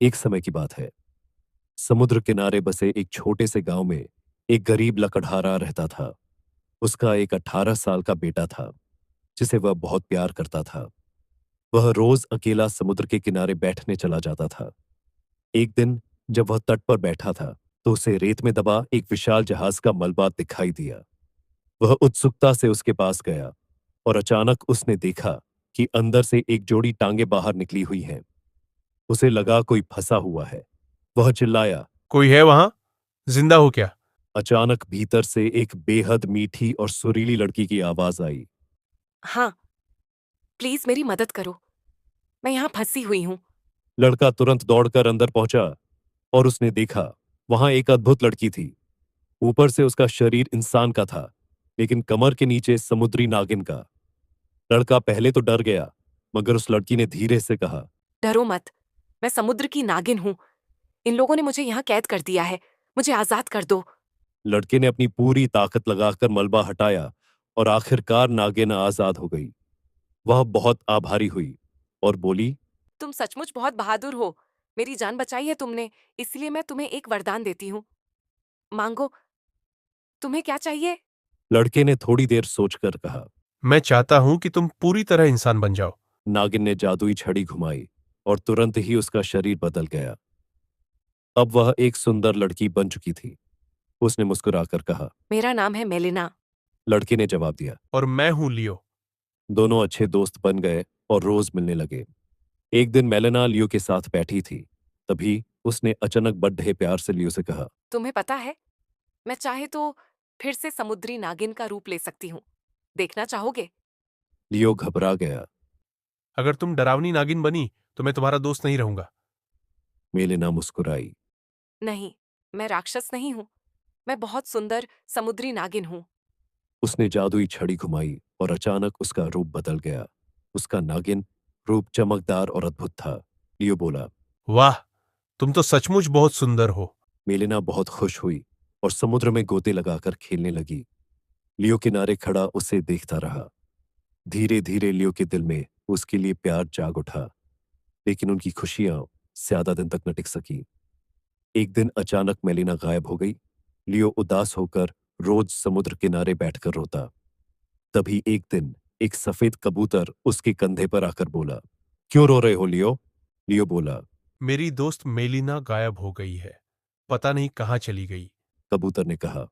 एक समय की बात है। समुद्र किनारे बसे एक छोटे से गांव में एक गरीब लकड़हारा रहता था। उसका एक 18 साल का बेटा था, जिसे वह बहुत प्यार करता था। वह रोज अकेला समुद्र के किनारे बैठने चला जाता था। एक दिन जब वह तट पर बैठा था, तो उसे रेत में दबा एक विशाल जहाज का मलबा दिखाई दिया। वह उत्सुकता से उसके पास गया और अचानक उसने देखा कि अंदर से एक जोड़ी टांगे बाहर निकली हुई हैं। उसे लगा कोई फंसा हुआ है। वह चिल्लाया। कोई है वहां? जिंदा हो क्या? अचानक भीतर से एक बेहद मीठी और सुरीली लड़की की आवाज आई। हाँ, प्लीज मेरी मदद करो। मैं यहाँ फंसी हुई हूँ। लड़का तुरंत दौड़कर अंदर पहुंचा और उसने देखा, वहां एक अद्भुत लड़की थी। ऊपर से उसका शरीर इंसान का था, लेकिन कमर के नीचे समुद्री नागिन का। लड़का पहले तो डर गया, मगर उस लड़की ने धीरे से कहा। डरो मत, मैं समुद्र की नागिन हूँ। इन लोगों ने मुझे यहाँ कैद कर दिया है। मुझे आजाद कर दो। लड़के ने अपनी पूरी ताकत लगाकर मलबा हटाया और आखिरकार नागिन आजाद हो गई। वह बहुत आभारी हुई और बोली। तुम सचमुच बहुत बहादुर हो। मेरी जान बचाई है तुमने, इसलिए मैं तुम्हें एक वरदान देती हूँ। मांगो, तुम्हें क्या चाहिए? लड़के ने थोड़ी देर सोचकर कहा। मैं चाहता हूं कि तुम पूरी तरह इंसान बन जाओ। नागिन ने जादुई छड़ी घुमाई और तुरंत ही उसका शरीर बदल गया। अब वह एक सुंदर लड़की बन चुकी थी। उसने मुस्कुराकर कहा। मेरा नाम है मेलिना। लड़के ने जवाब दिया। और मैं हूं लियो। दोनों अच्छे दोस्त बन गए और रोज मिलने लगे। एक दिन मेलेना लियो के साथ बैठी थी। तभी उसने अचानक बड़े प्यार से लियो से कहा। तुम्हें पता है, मैं चाहे तो फिर से समुद्री नागिन का रूप ले सकती हूँ। देखना चाहोगे? लियो घबरा गया। अगर तुम डरावनी नागिन बनी तो मैं तुम्हारा दोस्त नहीं रहूंगा। मेलेना मुस्कुराई। नहीं, मैं राक्षस नहीं हूँ। मैं बहुत सुंदर समुद्री नागिन हूँ। उसने जादुई छड़ी घुमाई और अचानक उसका रूप बदल गया। उसका नागिन रूप चमकदार और अद्भुत था। लियो बोला। वाह, तुम तो सचमुच बहुत सुंदर हो। मेलिना बहुत खुश हुई और समुद्र में गोते लगाकर खेलने लगी। लियो किनारे खड़ा उसे देखता रहा। धीरे धीरे लियो के दिल में उसके लिए प्यार जाग उठा, लेकिन उनकी खुशियां ज्यादा दिन तक न टिक सकी। एक दिन अचानक मेलिना गायब हो गई। लियो उदास होकर रोज समुद्र किनारे बैठकर रोता। तभी एक दिन एक सफेद कबूतर उसके कंधे पर आकर बोला। क्यों रो रहे हो लियो? लियो बोला। मेरी दोस्त मेलिना गायब हो गई है। पता नहीं कहाँ चली गई। कबूतर ने कहा,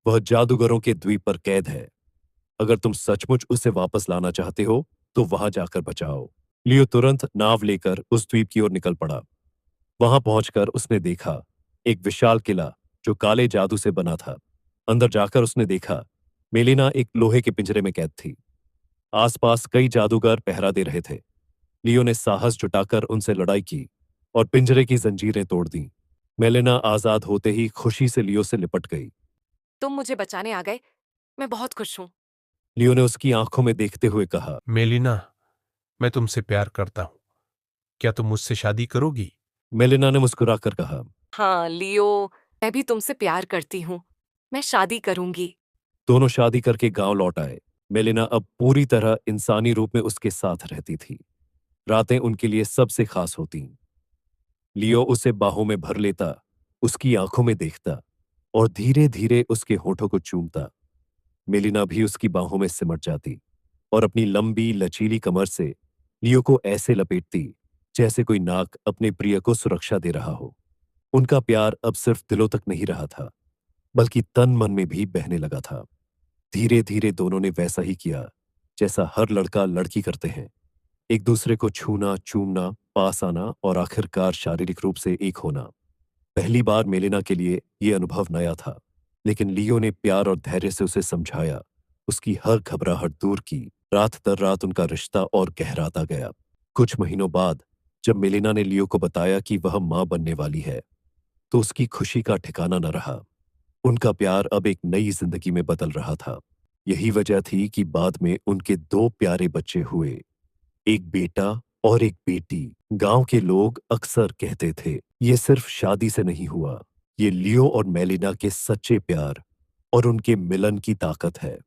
वह जादूगरों के द्वीप पर कैद है। अगर तुम सचमुच उसे वापस लाना चाहते हो तो वहां जाकर बचाओ। लियो तुरंत नाव लेकर उस द्वीप की ओर निकल पड़ा। वहां पहुंचकर उसने देखा एक विशाल किला जो काले जादू से बना था। अंदर जाकर उसने देखा मेलिना एक लोहे के पिंजरे में कैद थी। आसपास कई जादूगर पहरा दे रहे थे। लियो ने साहस जुटाकर उनसे लड़ाई की और पिंजरे की जंजीरें तोड़ दी। मेलिना आजाद होते ही खुशी से लियो से लिपट गई। तुम मुझे बचाने आ गए। मैं बहुत खुश हूँ। लियो ने उसकी आंखों में देखते हुए कहा। मेलिना, मैं तुमसे प्यार करता हूं। क्या तुम मुझसे शादी करोगी? मेलिना ने मुस्कुराकर कहा। हाँ लियो, मैं भी तुमसे प्यार करती हूँ। मैं शादी करूंगी। दोनों शादी करके गांव लौट आए। मेलिना अब पूरी तरह इंसानी रूप में उसके साथ रहती थी। रातें उनके लिए सबसे खास होती। लियो उसे बाहों में भर लेता, उसकी आंखों में देखता और धीरे धीरे उसके होठों को चूमता। मेलिना भी उसकी बाहों में सिमट जाती और अपनी लंबी लचीली कमर से लियो को ऐसे लपेटती जैसे कोई नाग अपने प्रिय को सुरक्षा दे रहा हो। उनका प्यार अब सिर्फ दिलों तक नहीं रहा था, बल्कि तन मन में भी बहने लगा था। धीरे धीरे दोनों ने वैसा ही किया जैसा हर लड़का लड़की करते हैं, एक दूसरे को छूना, चूमना, पास आना और आखिरकार शारीरिक रूप से एक होना। पहली बार मेलिना के लिए यह अनुभव नया था, लेकिन लियो ने प्यार और धैर्य से उसे समझाया, उसकी हर घबराहट दूर की। रात दर रात उनका रिश्ता और गहराता गया। कुछ महीनों बाद जब मेलिना ने लियो को बताया कि वह मां बनने वाली है, तो उसकी खुशी का ठिकाना न रहा। उनका प्यार अब एक नई जिंदगी में बदल रहा था। यही वजह थी कि बाद में उनके दो प्यारे बच्चे हुए, एक बेटा और एक बेटी। गांव के लोग अक्सर कहते थे, ये सिर्फ शादी से नहीं हुआ, ये लियो और मेलिना के सच्चे प्यार और उनके मिलन की ताकत है।